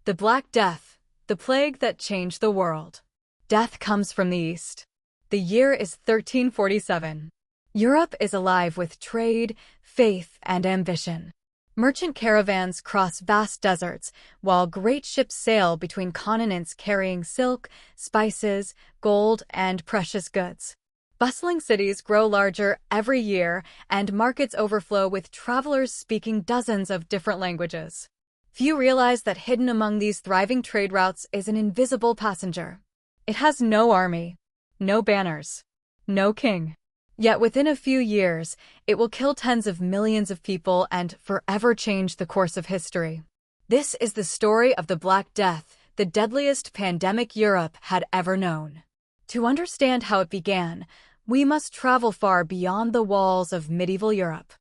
The Black Death, the plague that changed the world. Death comes from the east. The year is 1347. Europe is alive with trade, faith, and ambition. Merchant caravans cross vast deserts, while great ships sail between continents carrying silk, spices, gold, and precious goods. Bustling cities grow larger every year, and markets overflow with travelers speaking dozens of different languages. Few realize that hidden among these thriving trade routes is an invisible passenger. It has no army, no banners, no king. Yet within a few years, it will kill tens of millions of people and forever change the course of history. This is the story of the Black Death, the deadliest pandemic Europe had ever known. To understand how it began, we must travel far beyond the walls of medieval Europe.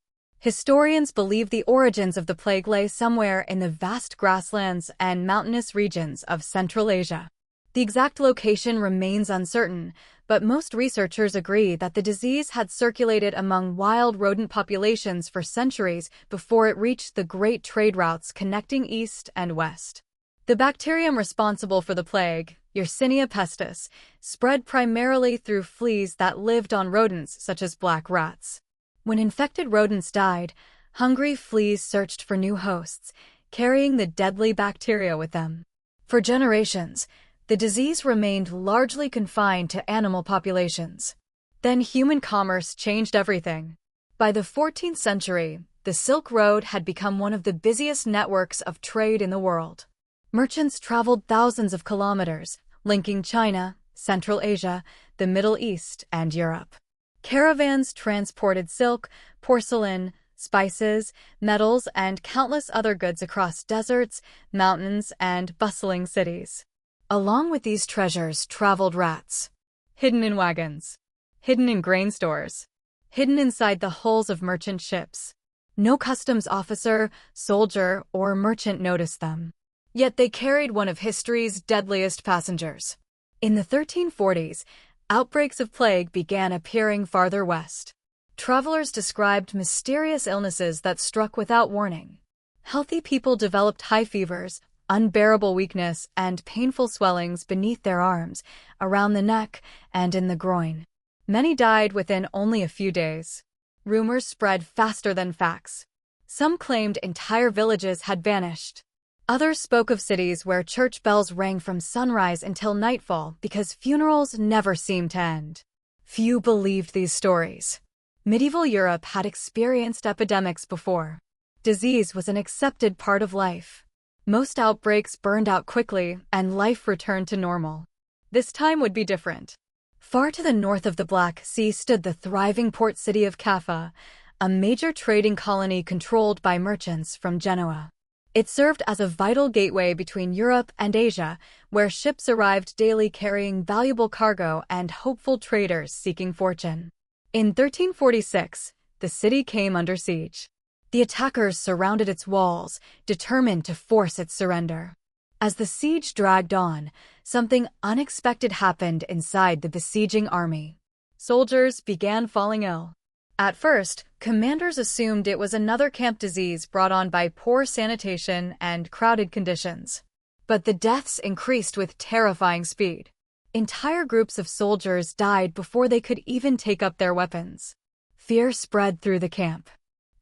Historians believe the origins of the plague lay somewhere in the vast grasslands and mountainous regions of Central Asia. The exact location remains uncertain, but most researchers agree that the disease had circulated among wild rodent populations for centuries before it reached the great trade routes connecting east and west. The bacterium responsible for the plague, Yersinia pestis, spread primarily through fleas that lived on rodents such as black rats. When infected rodents died, hungry fleas searched for new hosts, carrying the deadly bacteria with them. For generations, the disease remained largely confined to animal populations. Then human commerce changed everything. By the 14th century, the Silk Road had become one of the busiest networks of trade in the world. Merchants traveled thousands of kilometers, linking China, Central Asia, the Middle East, and Europe. Caravans transported silk, porcelain, spices, metals, and countless other goods across deserts, mountains, and bustling cities. Along with these treasures traveled rats, hidden in wagons, hidden in grain stores, hidden inside the hulls of merchant ships. No customs officer, soldier, or merchant noticed them. Yet they carried one of history's deadliest passengers. In the 1340s, outbreaks of plague began appearing farther west. Travelers described mysterious illnesses that struck without warning. Healthy people developed high fevers, unbearable weakness, and painful swellings beneath their arms, around the neck, and in the groin. Many died within only a few days. Rumors spread faster than facts. Some claimed entire villages had vanished. Others spoke of cities where church bells rang from sunrise until nightfall because funerals never seemed to end. Few believed these stories. Medieval Europe had experienced epidemics before. Disease was an accepted part of life. Most outbreaks burned out quickly, and life returned to normal. This time would be different. Far to the north of the Black Sea stood the thriving port city of Kaffa, a major trading colony controlled by merchants from Genoa. It served as a vital gateway between Europe and Asia, where ships arrived daily carrying valuable cargo and hopeful traders seeking fortune. In 1346, the city came under siege. The attackers surrounded its walls, determined to force its surrender. As the siege dragged on, something unexpected happened inside the besieging army. Soldiers began falling ill. At first, commanders assumed it was another camp disease brought on by poor sanitation and crowded conditions. But the deaths increased with terrifying speed. Entire groups of soldiers died before they could even take up their weapons. Fear spread through the camp.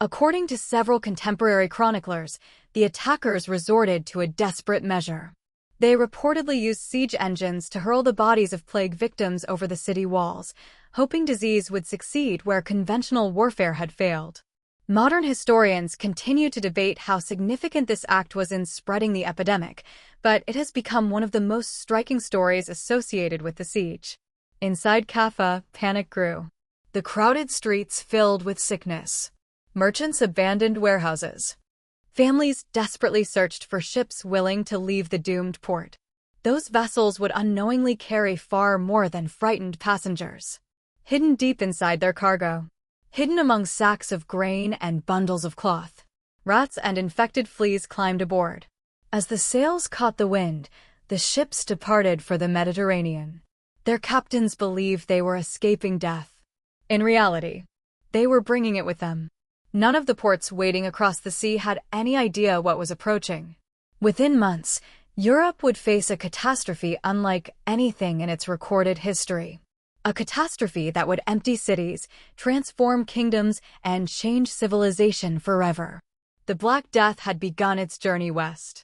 According to several contemporary chroniclers, the attackers resorted to a desperate measure. They reportedly used siege engines to hurl the bodies of plague victims over the city walls, hoping disease would succeed where conventional warfare had failed. Modern historians continue to debate how significant this act was in spreading the epidemic, but it has become one of the most striking stories associated with the siege. Inside Kaffa, panic grew. The crowded streets filled with sickness. Merchants abandoned warehouses. Families desperately searched for ships willing to leave the doomed port. Those vessels would unknowingly carry far more than frightened passengers. Hidden deep inside their cargo. Hidden among sacks of grain and bundles of cloth. Rats and infected fleas climbed aboard. As the sails caught the wind, the ships departed for the Mediterranean. Their captains believed they were escaping death. In reality, they were bringing it with them. None of the ports waiting across the sea had any idea what was approaching. Within months, Europe would face a catastrophe unlike anything in its recorded history. A catastrophe that would empty cities, transform kingdoms, and change civilization forever. The Black Death had begun its journey west.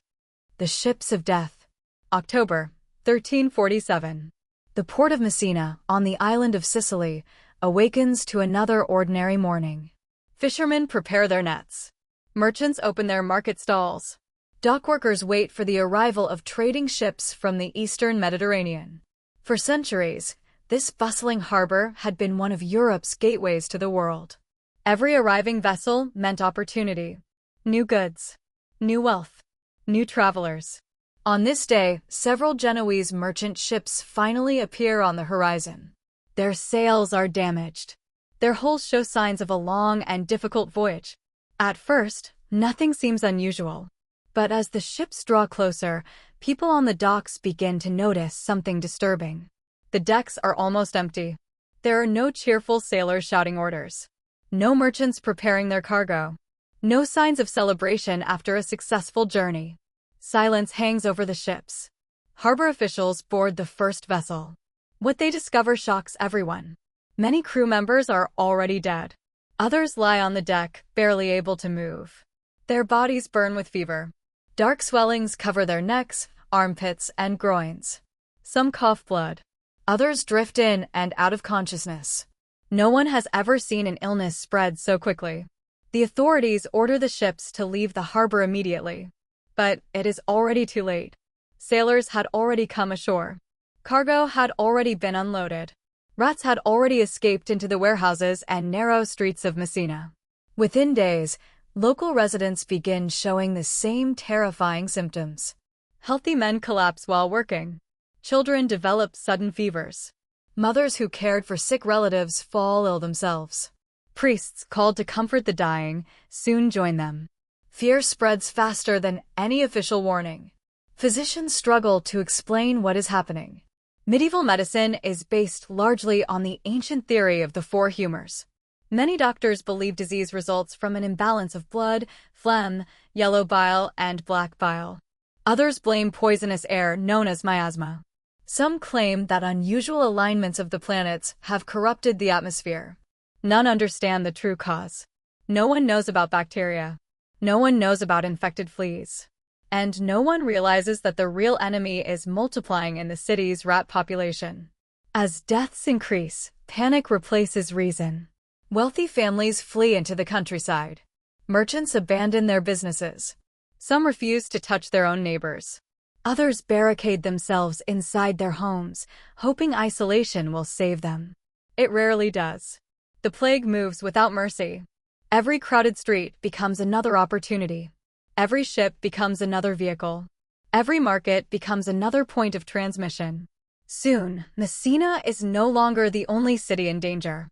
The Ships of Death. October 1347. The port of Messina, on the island of Sicily, awakens to another ordinary morning. Fishermen prepare their nets. Merchants open their market stalls. Dockworkers wait for the arrival of trading ships from the eastern Mediterranean. For centuries, this bustling harbor had been one of Europe's gateways to the world. Every arriving vessel meant opportunity. New goods. New wealth. New travelers. On this day, several Genoese merchant ships finally appear on the horizon. Their sails are damaged. Their hulls show signs of a long and difficult voyage. At first, nothing seems unusual. But as the ships draw closer, people on the docks begin to notice something disturbing. The decks are almost empty. There are no cheerful sailors shouting orders. No merchants preparing their cargo. No signs of celebration after a successful journey. Silence hangs over the ships. Harbor officials board the first vessel. What they discover shocks everyone. Many crew members are already dead. Others lie on the deck, barely able to move. Their bodies burn with fever. Dark swellings cover their necks, armpits, and groins. Some cough blood. Others drift in and out of consciousness. No one has ever seen an illness spread so quickly. The authorities order the ships to leave the harbor immediately. But it is already too late. Sailors had already come ashore. Cargo had already been unloaded. Rats had already escaped into the warehouses and narrow streets of Messina. Within days, local residents begin showing the same terrifying symptoms. Healthy men collapse while working. Children develop sudden fevers. Mothers who cared for sick relatives fall ill themselves. Priests, called to comfort the dying, soon join them. Fear spreads faster than any official warning. Physicians struggle to explain what is happening. Medieval medicine is based largely on the ancient theory of the four humors. Many doctors believe disease results from an imbalance of blood, phlegm, yellow bile, and black bile. Others blame poisonous air known as miasma. Some claim that unusual alignments of the planets have corrupted the atmosphere. None understand the true cause. No one knows about bacteria. No one knows about infected fleas. And no one realizes that the real enemy is multiplying in the city's rat population. As deaths increase, panic replaces reason. Wealthy families flee into the countryside. Merchants abandon their businesses. Some refuse to touch their own neighbors. Others barricade themselves inside their homes, hoping isolation will save them. It rarely does. The plague moves without mercy. Every crowded street becomes another opportunity. Every ship becomes another vehicle. Every market becomes another point of transmission. Soon, Messina is no longer the only city in danger.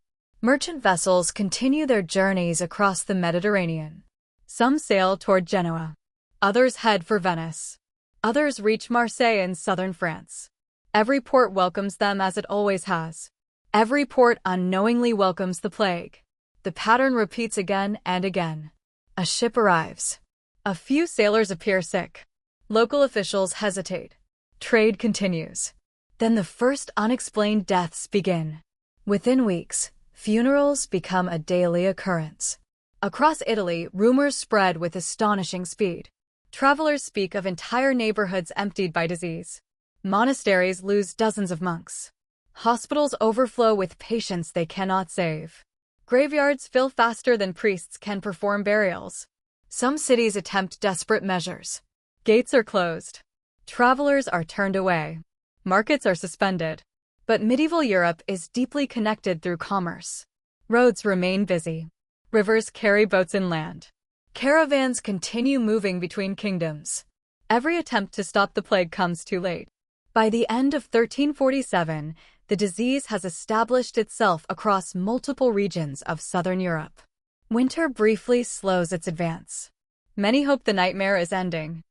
Merchant vessels continue their journeys across the Mediterranean. Some sail toward Genoa. Others head for Venice. Others reach Marseille in southern France. Every port welcomes them as it always has. Every port unknowingly welcomes the plague. The pattern repeats again and again. A ship arrives. A few sailors appear sick. Local officials hesitate. Trade continues. Then the first unexplained deaths begin. Within weeks, funerals become a daily occurrence. Across Italy, rumors spread with astonishing speed. Travelers speak of entire neighborhoods emptied by disease. Monasteries lose dozens of monks. Hospitals overflow with patients they cannot save. Graveyards fill faster than priests can perform burials. Some cities attempt desperate measures. Gates are closed. Travelers are turned away. Markets are suspended. But medieval Europe is deeply connected through commerce. Roads remain busy. Rivers carry boats inland. Caravans continue moving between kingdoms. Every attempt to stop the plague comes too late. By the end of 1347, the disease has established itself across multiple regions of southern Europe. Winter briefly slows its advance. Many hope the nightmare is ending.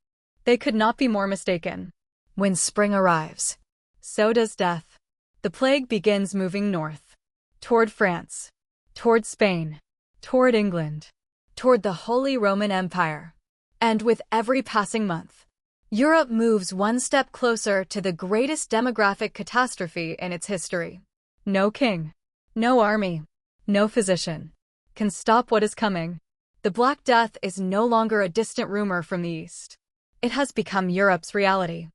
They could not be more mistaken. When spring arrives, so does death. The plague begins moving north. Toward France. Toward Spain. Toward England. Toward the Holy Roman Empire. And with every passing month, Europe moves one step closer to the greatest demographic catastrophe in its history. No king, no army, no physician can stop what is coming. The Black Death is no longer a distant rumor from the East. It has become Europe's reality.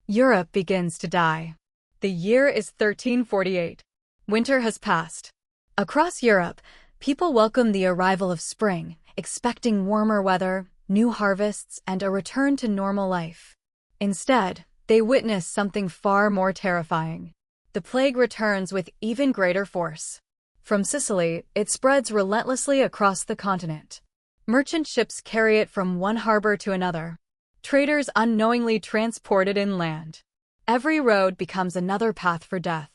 Europe begins to die. The year is 1348. Winter has passed. Across Europe, people welcome the arrival of spring, expecting warmer weather, new harvests, and a return to normal life. Instead, they witness something far more terrifying. The plague returns with even greater force. From Sicily, it spreads relentlessly across the continent. Merchant ships carry it from one harbor to another. Traders unknowingly transport it inland. Every road becomes another path for death.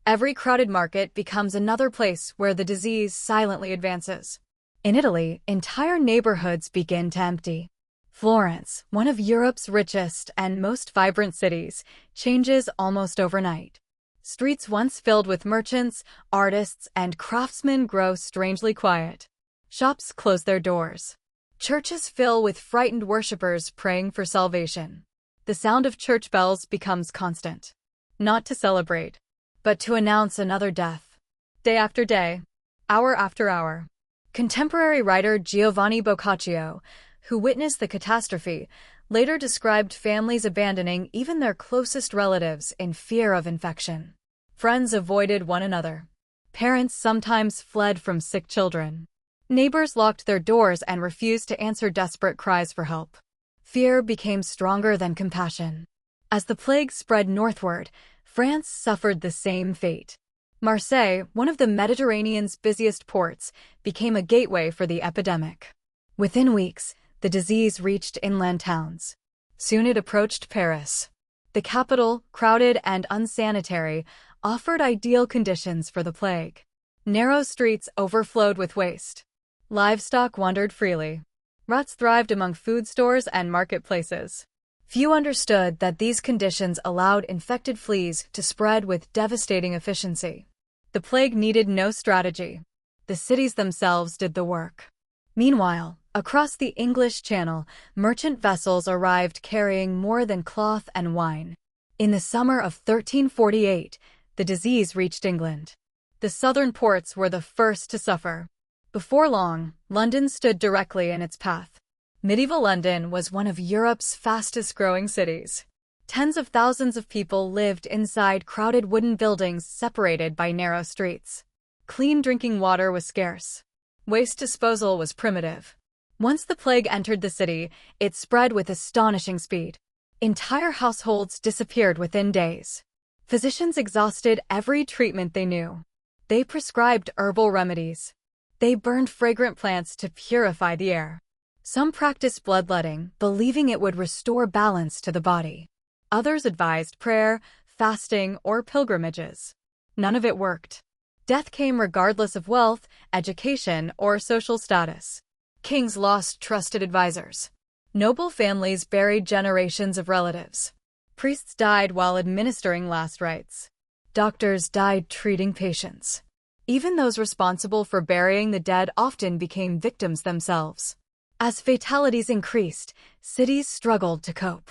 Every crowded market becomes another place where the disease silently advances. In Italy, entire neighborhoods begin to empty. Florence, one of Europe's richest and most vibrant cities, changes almost overnight. Streets once filled with merchants, artists, and craftsmen grow strangely quiet. Shops close their doors. Churches fill with frightened worshippers praying for salvation. The sound of church bells becomes constant. Not to celebrate, but to announce another death. Day after day, hour after hour. Contemporary writer Giovanni Boccaccio, who witnessed the catastrophe, later described families abandoning even their closest relatives in fear of infection. Friends avoided one another. Parents sometimes fled from sick children. Neighbors locked their doors and refused to answer desperate cries for help. Fear became stronger than compassion. As the plague spread northward, France suffered the same fate. Marseille, one of the Mediterranean's busiest ports, became a gateway for the epidemic. Within weeks, the disease reached inland towns. Soon it approached Paris. The capital, crowded and unsanitary, offered ideal conditions for the plague. Narrow streets overflowed with waste. Livestock wandered freely. Rats thrived among food stores and marketplaces. Few understood that these conditions allowed infected fleas to spread with devastating efficiency. The plague needed no strategy. The cities themselves did the work. Meanwhile, across the English Channel, merchant vessels arrived carrying more than cloth and wine. In the summer of 1348, the disease reached England. The southern ports were the first to suffer. Before long, London stood directly in its path. Medieval London was one of Europe's fastest-growing cities. Tens of thousands of people lived inside crowded wooden buildings separated by narrow streets. Clean drinking water was scarce. Waste disposal was primitive. Once the plague entered the city, it spread with astonishing speed. Entire households disappeared within days. Physicians exhausted every treatment they knew. They prescribed herbal remedies. They burned fragrant plants to purify the air. Some practiced bloodletting, believing it would restore balance to the body. Others advised prayer, fasting, or pilgrimages. None of it worked. Death came regardless of wealth, education, or social status. Kings lost trusted advisors. Noble families buried generations of relatives. Priests died while administering last rites. Doctors died treating patients. Even those responsible for burying the dead often became victims themselves. As fatalities increased, cities struggled to cope.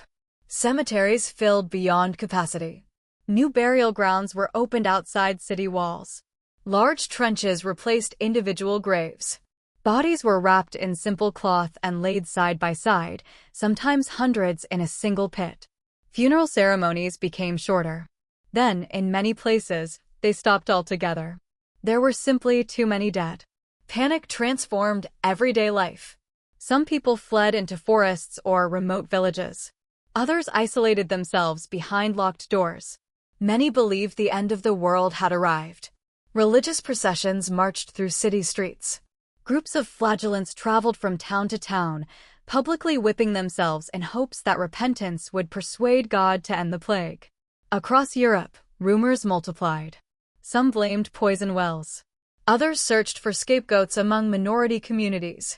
Cemeteries filled beyond capacity. New burial grounds were opened outside city walls. Large trenches replaced individual graves. Bodies were wrapped in simple cloth and laid side by side, sometimes hundreds in a single pit. Funeral ceremonies became shorter. Then, in many places, they stopped altogether. There were simply too many dead. Panic transformed everyday life. Some people fled into forests or remote villages. Others isolated themselves behind locked doors. Many believed the end of the world had arrived. Religious processions marched through city streets. Groups of flagellants traveled from town to town, publicly whipping themselves in hopes that repentance would persuade God to end the plague. Across Europe, rumors multiplied. Some blamed poison wells. Others searched for scapegoats among minority communities.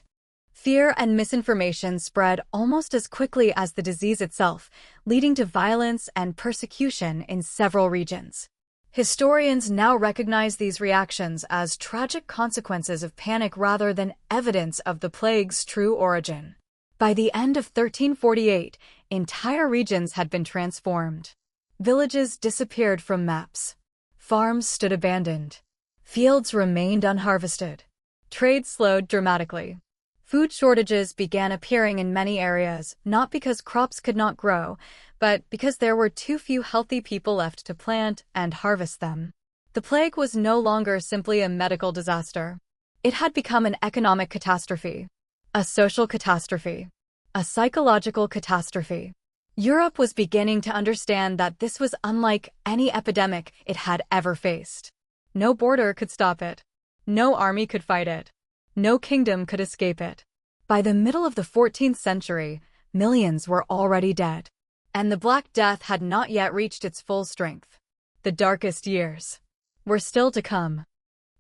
Fear and misinformation spread almost as quickly as the disease itself, leading to violence and persecution in several regions. Historians now recognize these reactions as tragic consequences of panic rather than evidence of the plague's true origin. By the end of 1348, Entire regions had been transformed. Villages disappeared from maps. Farms stood abandoned. Fields remained unharvested. Trade slowed dramatically. Food shortages began appearing in many areas, not because crops could not grow, but because there were too few healthy people left to plant and harvest them. The plague was no longer simply a medical disaster. It had become an economic catastrophe, a social catastrophe, a psychological catastrophe. Europe was beginning to understand that this was unlike any epidemic it had ever faced. No border could stop it. No army could fight it. No kingdom could escape it. By the middle of the 14th century, millions were already dead. And the Black Death had not yet reached its full strength. The darkest years were still to come.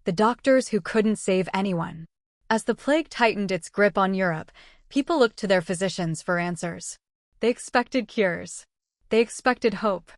The doctors who couldn't save anyone. As the plague tightened its grip on Europe, people looked to their physicians for answers. They expected cures. They expected hope.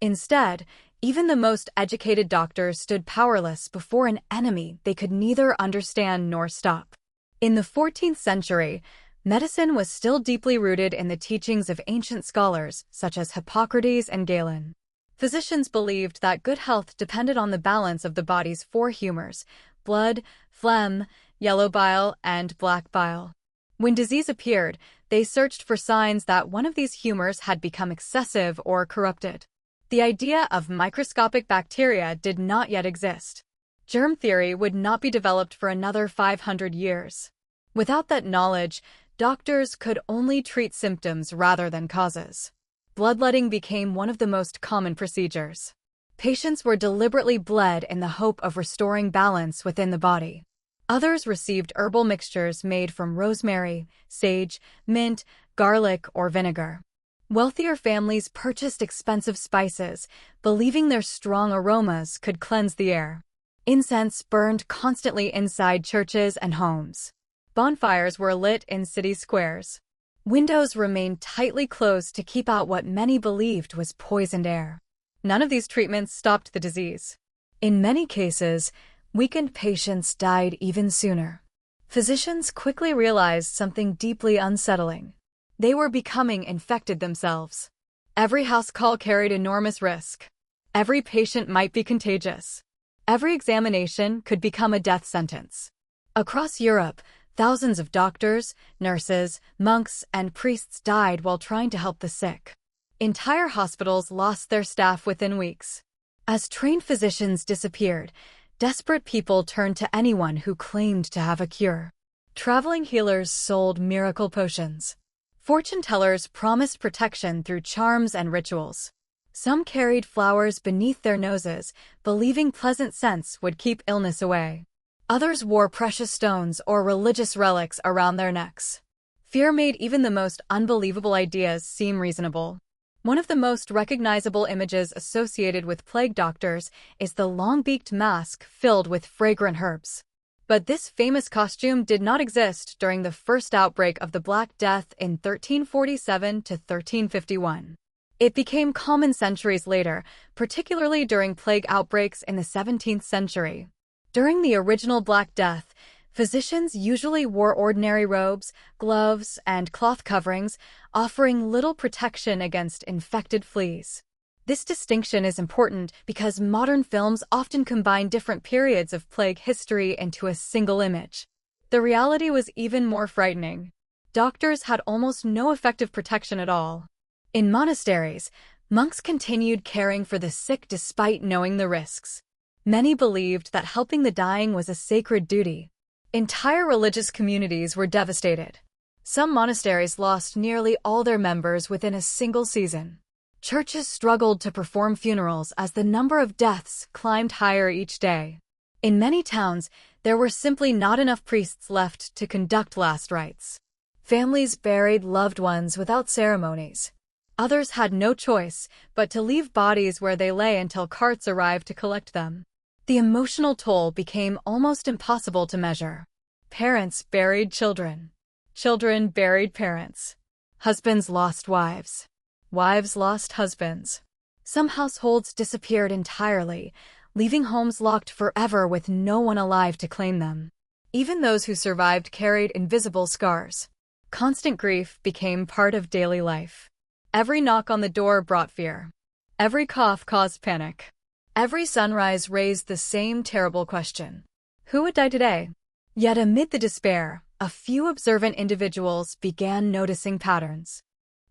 Instead, even the most educated doctors stood powerless before an enemy they could neither understand nor stop. In the 14th century, medicine was still deeply rooted in the teachings of ancient scholars such as Hippocrates and Galen. Physicians believed that good health depended on the balance of the body's four humors: blood, phlegm, yellow bile, and black bile. When disease appeared, they searched for signs that one of these humors had become excessive or corrupted. The idea of microscopic bacteria did not yet exist. Germ theory would not be developed for another 500 years. Without that knowledge, doctors could only treat symptoms rather than causes. Bloodletting became one of the most common procedures. Patients were deliberately bled in the hope of restoring balance within the body. Others received herbal mixtures made from rosemary, sage, mint, garlic, or vinegar. Wealthier families purchased expensive spices, believing their strong aromas could cleanse the air. Incense burned constantly inside churches and homes. Bonfires were lit in city squares. Windows remained tightly closed to keep out what many believed was poisoned air. None of these treatments stopped the disease. In many cases, weakened patients died even sooner. Physicians quickly realized something deeply unsettling. They were becoming infected themselves. Every house call carried enormous risk. Every patient might be contagious. Every examination could become a death sentence. Across Europe, thousands of doctors, nurses, monks, and priests died while trying to help the sick. Entire hospitals lost their staff within weeks. As trained physicians disappeared, desperate people turned to anyone who claimed to have a cure. Traveling healers sold miracle potions. Fortune tellers promised protection through charms and rituals. Some carried flowers beneath their noses, believing pleasant scents would keep illness away. Others wore precious stones or religious relics around their necks. Fear made even the most unbelievable ideas seem reasonable. One of the most recognizable images associated with plague doctors is the long-beaked mask filled with fragrant herbs. But this famous costume did not exist during the first outbreak of the Black Death in 1347 to 1351. It became common centuries later, particularly during plague outbreaks in the 17th century. During the original Black Death, physicians usually wore ordinary robes, gloves, and cloth coverings, offering little protection against infected fleas. This distinction is important because modern films often combine different periods of plague history into a single image. The reality was even more frightening. Doctors had almost no effective protection at all. In monasteries, monks continued caring for the sick despite knowing the risks. Many believed that helping the dying was a sacred duty. Entire religious communities were devastated. Some monasteries lost nearly all their members within a single season. Churches struggled to perform funerals as the number of deaths climbed higher each day. In many towns, there were simply not enough priests left to conduct last rites. Families buried loved ones without ceremonies. Others had no choice but to leave bodies where they lay until carts arrived to collect them. The emotional toll became almost impossible to measure. Parents buried children. Children buried parents. Husbands lost wives. Wives lost husbands. Some households disappeared entirely, leaving homes locked forever with no one alive to claim them. Even those who survived carried invisible scars. Constant grief became part of daily life. Every knock on the door brought fear. Every cough caused panic. Every sunrise raised the same terrible question. Who would die today? Yet amid the despair, a few observant individuals began noticing patterns.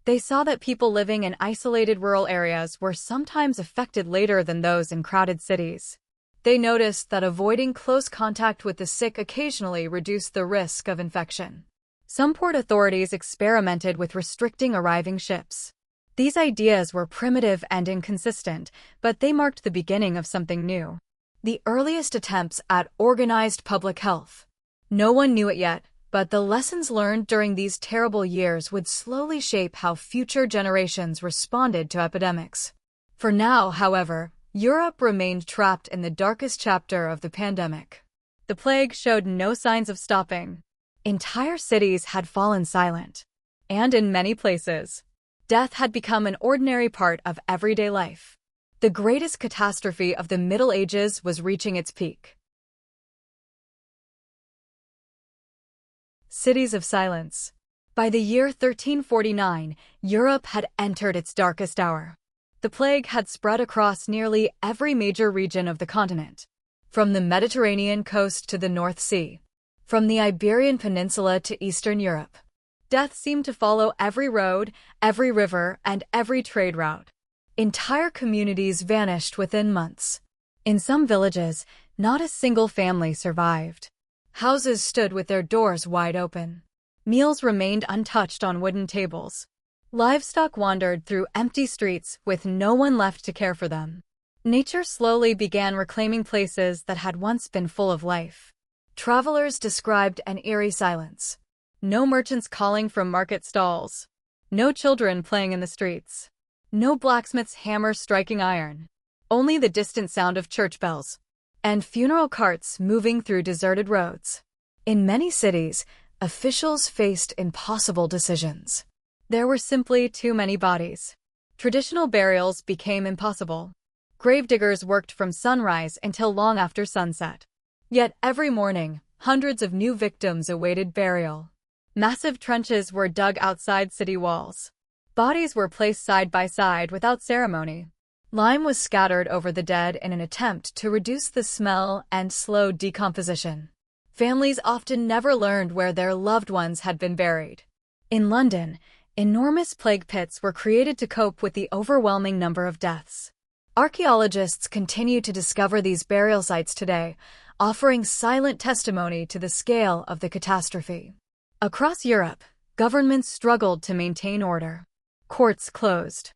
They saw that people living in isolated rural areas were sometimes affected later than those in crowded cities. They noticed that avoiding close contact with the sick occasionally reduced the risk of infection. Some port authorities experimented with restricting arriving ships. These ideas were primitive and inconsistent, but they marked the beginning of something new. The earliest attempts at organized public health. No one knew it yet, but the lessons learned during these terrible years would slowly shape how future generations responded to epidemics. For now, however, Europe remained trapped in the darkest chapter of the pandemic. The plague showed no signs of stopping. Entire cities had fallen silent. And in many places, death had become an ordinary part of everyday life. The greatest catastrophe of the Middle Ages was reaching its peak. Cities of silence. By the year 1349, Europe had entered its darkest hour. The plague had spread across nearly every major region of the continent, from the Mediterranean coast to the North Sea, from the Iberian Peninsula to Eastern Europe. Death seemed to follow every road, every river, and every trade route. Entire communities vanished within months. In some villages, not a single family survived. Houses stood with their doors wide open. Meals remained untouched on wooden tables. Livestock wandered through empty streets with no one left to care for them. Nature slowly began reclaiming places that had once been full of life. Travelers described an eerie silence. No merchants calling from market stalls. No children playing in the streets. No blacksmith's hammer striking iron. Only the distant sound of church bells and funeral carts moving through deserted roads. In many cities, officials faced impossible decisions. There were simply too many bodies. Traditional burials became impossible. Gravediggers worked from sunrise until long after sunset. Yet every morning, hundreds of new victims awaited burial. Massive trenches were dug outside city walls. Bodies were placed side by side without ceremony. Lime was scattered over the dead in an attempt to reduce the smell and slow decomposition. Families often never learned where their loved ones had been buried. In London, enormous plague pits were created to cope with the overwhelming number of deaths. Archaeologists continue to discover these burial sites today, offering silent testimony to the scale of the catastrophe. Across Europe, governments struggled to maintain order. Courts closed.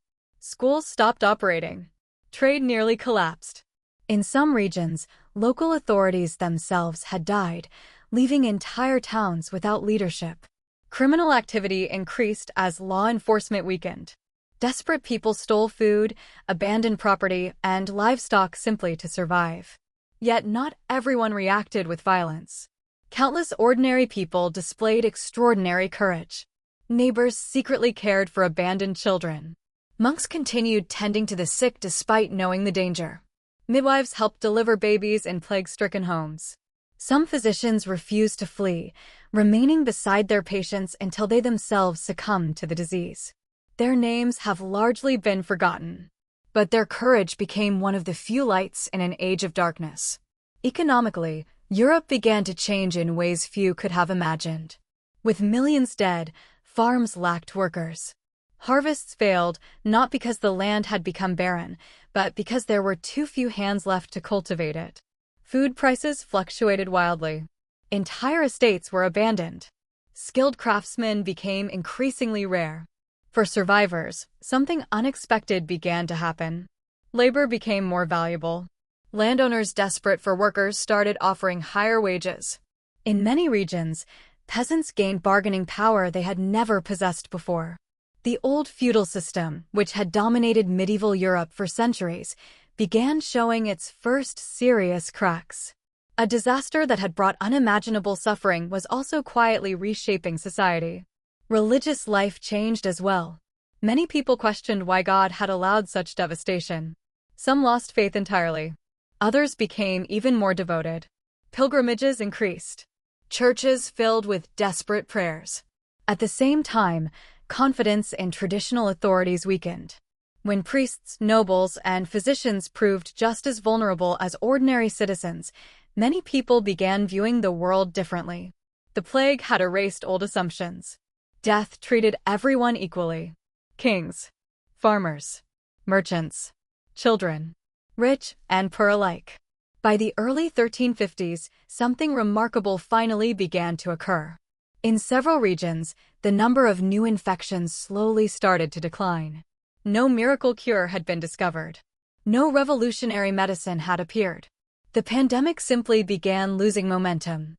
Schools stopped operating. Trade nearly collapsed. In some regions, local authorities themselves had died, leaving entire towns without leadership. Criminal activity increased as law enforcement weakened. Desperate people stole food, abandoned property, and livestock simply to survive. Yet not everyone reacted with violence. Countless ordinary people displayed extraordinary courage. Neighbors secretly cared for abandoned children. Monks continued tending to the sick despite knowing the danger. Midwives helped deliver babies in plague-stricken homes. Some physicians refused to flee, remaining beside their patients until they themselves succumbed to the disease. Their names have largely been forgotten, but their courage became one of the few lights in an age of darkness. Economically, Europe began to change in ways few could have imagined. With millions dead, farms lacked workers. Harvests failed, not because the land had become barren, but because there were too few hands left to cultivate it. Food prices fluctuated wildly. Entire estates were abandoned. Skilled craftsmen became increasingly rare. For survivors, something unexpected began to happen. Labor became more valuable. Landowners desperate for workers started offering higher wages. In many regions, peasants gained bargaining power they had never possessed before. The old feudal system, which had dominated medieval Europe for centuries, began showing its first serious cracks. A disaster that had brought unimaginable suffering was also quietly reshaping society. Religious life changed as well. Many people questioned why God had allowed such devastation. Some lost faith entirely. Others became even more devoted. Pilgrimages increased. Churches filled with desperate prayers. At the same time, confidence in traditional authorities weakened. When priests, nobles, and physicians proved just as vulnerable as ordinary citizens, many people began viewing the world differently. The plague had erased old assumptions. Death treated everyone equally. Kings, farmers, merchants, children, rich and poor alike. By the early 1350s, something remarkable finally began to occur. In several regions, the number of new infections slowly started to decline. No miracle cure had been discovered. No revolutionary medicine had appeared. The pandemic simply began losing momentum.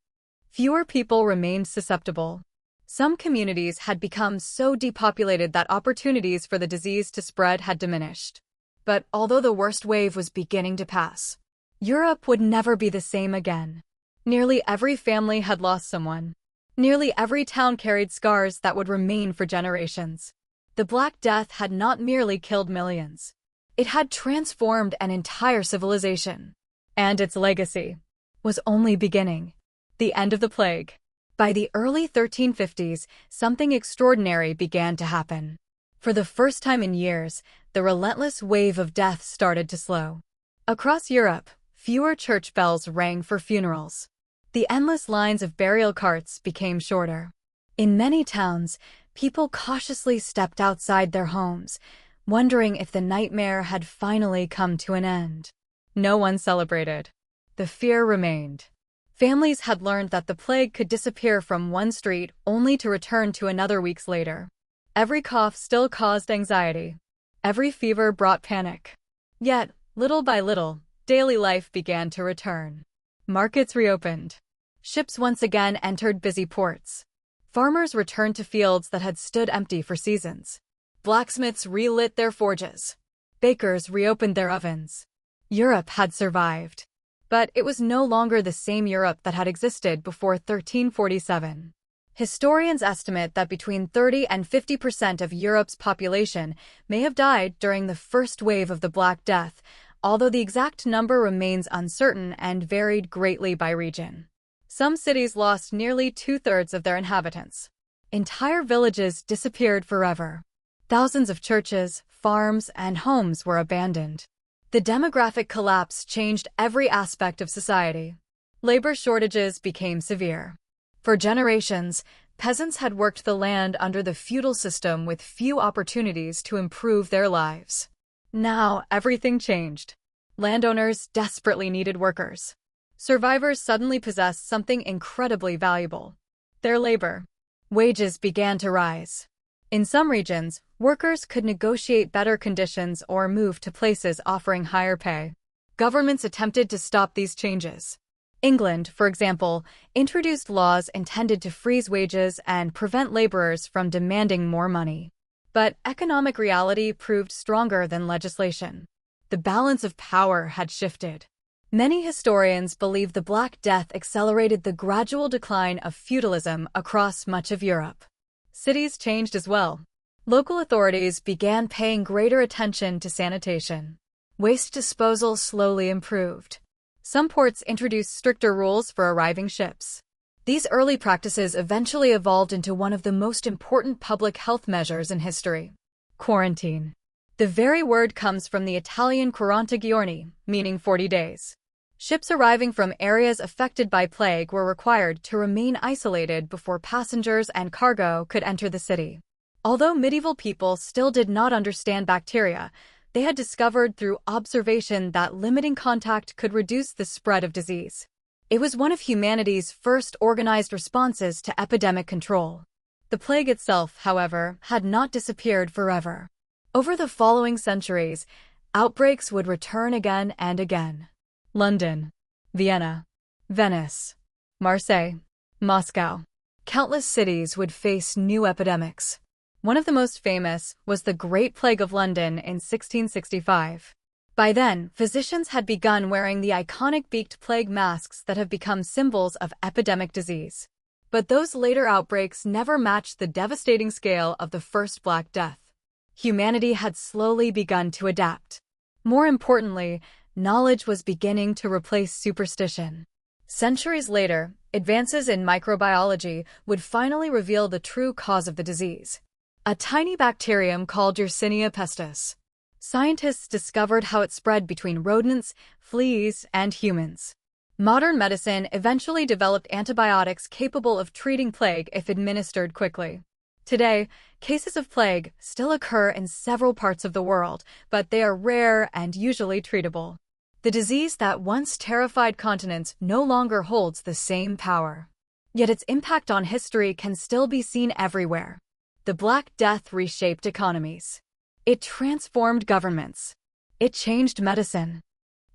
Fewer people remained susceptible. Some communities had become so depopulated that opportunities for the disease to spread had diminished. But although the worst wave was beginning to pass, Europe would never be the same again. Nearly every family had lost someone. Nearly every town carried scars that would remain for generations. The Black Death had not merely killed millions. It had transformed an entire civilization. And its legacy was only beginning. The end of the plague. By the early 1350s, something extraordinary began to happen. For the first time in years, the relentless wave of death started to slow. Across Europe, fewer church bells rang for funerals. The endless lines of burial carts became shorter. In many towns, people cautiously stepped outside their homes, wondering if the nightmare had finally come to an end. No one celebrated. The fear remained. Families had learned that the plague could disappear from one street only to return to another weeks later. Every cough still caused anxiety. Every fever brought panic. Yet, little by little, daily life began to return. Markets reopened. Ships once again entered busy ports. Farmers returned to fields that had stood empty for seasons. Blacksmiths relit their forges. Bakers reopened their ovens. Europe had survived. But it was no longer the same Europe that had existed before 1347. Historians estimate that between 30 and 50% of Europe's population may have died during the first wave of the Black Death, although the exact number remains uncertain and varied greatly by region. Some cities lost nearly two-thirds of their inhabitants. Entire villages disappeared forever. Thousands of churches, farms, and homes were abandoned. The demographic collapse changed every aspect of society. Labor shortages became severe. For generations, peasants had worked the land under the feudal system with few opportunities to improve their lives. Now, everything changed. Landowners desperately needed workers. Survivors suddenly possessed something incredibly valuable: their labor. Wages began to rise. In some regions, workers could negotiate better conditions or move to places offering higher pay. Governments attempted to stop these changes. England, for example, introduced laws intended to freeze wages and prevent laborers from demanding more money. But economic reality proved stronger than legislation. The balance of power had shifted. Many historians believe the Black Death accelerated the gradual decline of feudalism across much of Europe. Cities changed as well. Local authorities began paying greater attention to sanitation. Waste disposal slowly improved. Some ports introduced stricter rules for arriving ships. These early practices eventually evolved into one of the most important public health measures in history: quarantine. The very word comes from the Italian quaranta giorni, meaning 40 days. Ships arriving from areas affected by plague were required to remain isolated before passengers and cargo could enter the city. Although medieval people still did not understand bacteria, they had discovered through observation that limiting contact could reduce the spread of disease. It was one of humanity's first organized responses to epidemic control. The plague itself, however, had not disappeared forever. Over the following centuries, outbreaks would return again and again. London, Vienna, Venice, Marseille, Moscow. Countless cities would face new epidemics. One of the most famous was the Great Plague of London in 1665. By then, physicians had begun wearing the iconic beaked plague masks that have become symbols of epidemic disease. But those later outbreaks never matched the devastating scale of the first Black Death. Humanity had slowly begun to adapt. More importantly, knowledge was beginning to replace superstition. Centuries later, advances in microbiology would finally reveal the true cause of the disease: a tiny bacterium called Yersinia pestis. Scientists discovered how it spread between rodents, fleas, and humans. Modern medicine eventually developed antibiotics capable of treating plague if administered quickly. Today, cases of plague still occur in several parts of the world, but they are rare and usually treatable. The disease that once terrified continents no longer holds the same power. Yet its impact on history can still be seen everywhere. The Black Death reshaped economies. It transformed governments. It changed medicine.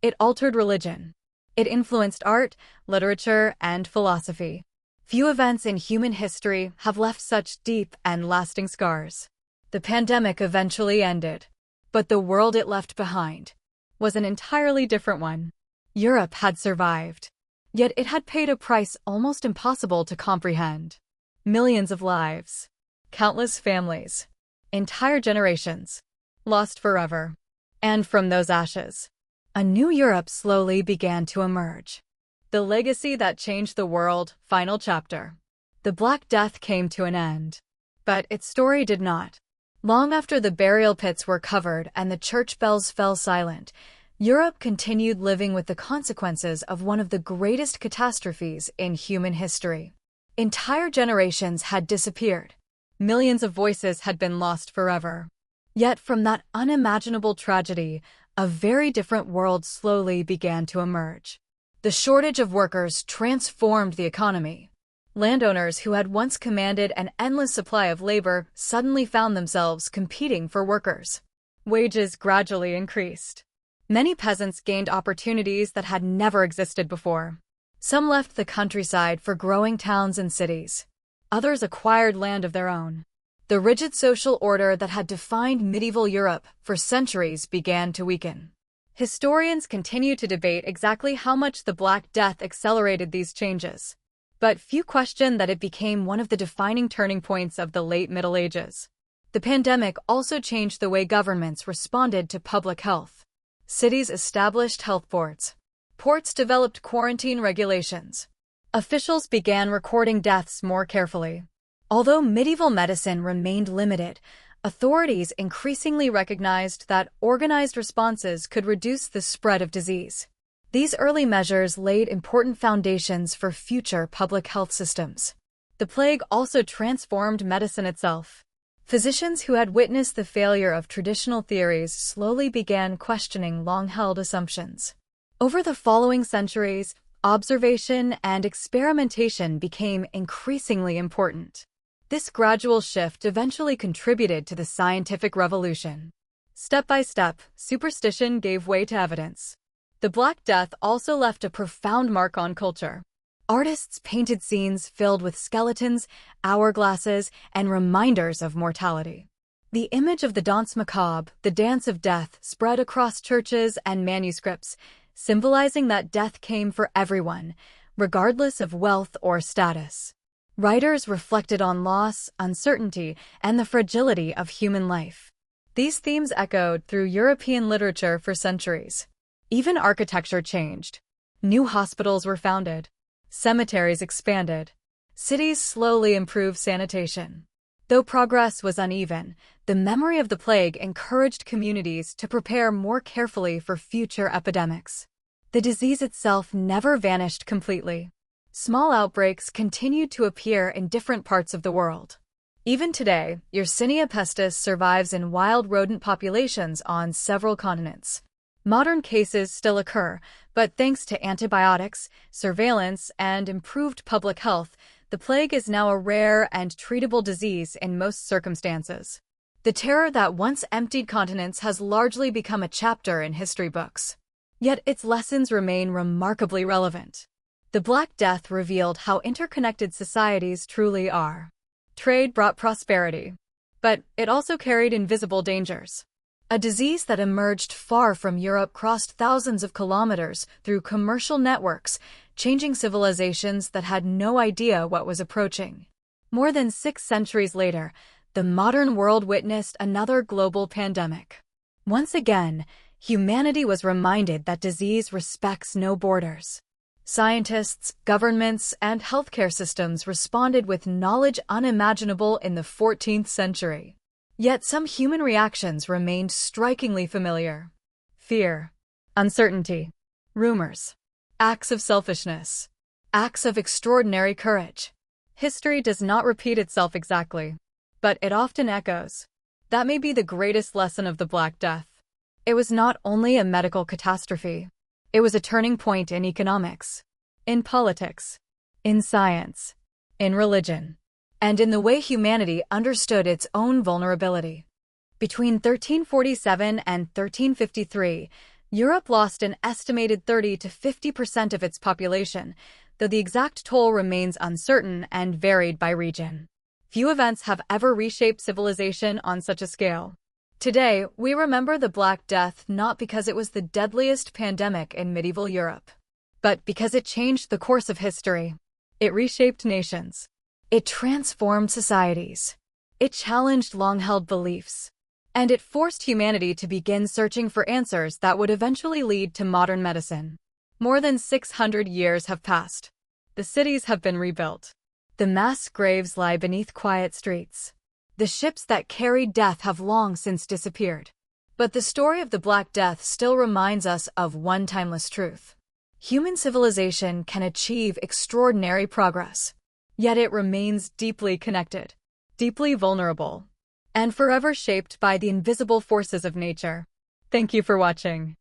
It altered religion. It influenced art, literature, and philosophy. Few events in human history have left such deep and lasting scars. The pandemic eventually ended, but the world it left behind was an entirely different one. Europe had survived, yet it had paid a price almost impossible to comprehend. Millions of lives, countless families, entire generations, lost forever. And from those ashes, a new Europe slowly began to emerge. The legacy that changed the world, final chapter. The Black Death came to an end. But its story did not. Long after the burial pits were covered and the church bells fell silent, Europe continued living with the consequences of one of the greatest catastrophes in human history. Entire generations had disappeared. Millions of voices had been lost forever. Yet from that unimaginable tragedy, a very different world slowly began to emerge. The shortage of workers transformed the economy. Landowners who had once commanded an endless supply of labor suddenly found themselves competing for workers. Wages gradually increased. Many peasants gained opportunities that had never existed before. Some left the countryside for growing towns and cities. Others acquired land of their own. The rigid social order that had defined medieval Europe for centuries began to weaken. Historians continue to debate exactly how much the Black Death accelerated these changes, but few question that it became one of the defining turning points of the late Middle Ages. The pandemic also changed the way governments responded to public health. Cities established health boards. Ports developed quarantine regulations. Officials began recording deaths more carefully. Although medieval medicine remained limited, authorities increasingly recognized that organized responses could reduce the spread of disease. These early measures laid important foundations for future public health systems. The plague also transformed medicine itself. Physicians who had witnessed the failure of traditional theories slowly began questioning long-held assumptions. Over the following centuries, observation and experimentation became increasingly important. This gradual shift eventually contributed to the scientific revolution. Step by step, superstition gave way to evidence. The Black Death also left a profound mark on culture. Artists painted scenes filled with skeletons, hourglasses, and reminders of mortality. The image of the danse macabre, the dance of death, spread across churches and manuscripts, symbolizing that death came for everyone, regardless of wealth or status. Writers reflected on loss, uncertainty, and the fragility of human life. These themes echoed through European literature for centuries. Even architecture changed. New hospitals were founded. Cemeteries expanded. Cities slowly improved sanitation. Though progress was uneven, the memory of the plague encouraged communities to prepare more carefully for future epidemics. The disease itself never vanished completely. Small outbreaks continued to appear in different parts of the world. Even today, Yersinia pestis survives in wild rodent populations on several continents. Modern cases still occur, but thanks to antibiotics, surveillance, and improved public health, the plague is now a rare and treatable disease in most circumstances. The terror that once emptied continents has largely become a chapter in history books. Yet its lessons remain remarkably relevant. The Black Death revealed how interconnected societies truly are. Trade brought prosperity, but it also carried invisible dangers. A disease that emerged far from Europe crossed thousands of kilometers through commercial networks, changing civilizations that had no idea what was approaching. More than 6 centuries later, the modern world witnessed another global pandemic. Once again, humanity was reminded that disease respects no borders. Scientists, governments, and healthcare systems responded with knowledge unimaginable in the 14th century. Yet some human reactions remained strikingly familiar. Fear, uncertainty, rumors, acts of selfishness, acts of extraordinary courage. History does not repeat itself exactly, but it often echoes. That may be the greatest lesson of the Black Death. It was not only a medical catastrophe, it was a turning point in economics, in politics, in science, in religion, and in the way humanity understood its own vulnerability. Between 1347 and 1353, Europe lost an estimated 30 to 50% of its population, though the exact toll remains uncertain and varied by region. Few events have ever reshaped civilization on such a scale. Today, we remember the Black Death not because it was the deadliest pandemic in medieval Europe, but because it changed the course of history. It reshaped nations. It transformed societies. It challenged long-held beliefs. And it forced humanity to begin searching for answers that would eventually lead to modern medicine. More than 600 years have passed. The cities have been rebuilt. The mass graves lie beneath quiet streets. The ships that carried death have long since disappeared. But the story of the Black Death still reminds us of one timeless truth. Human civilization can achieve extraordinary progress, yet it remains deeply connected, deeply vulnerable, and forever shaped by the invisible forces of nature. Thank you for watching.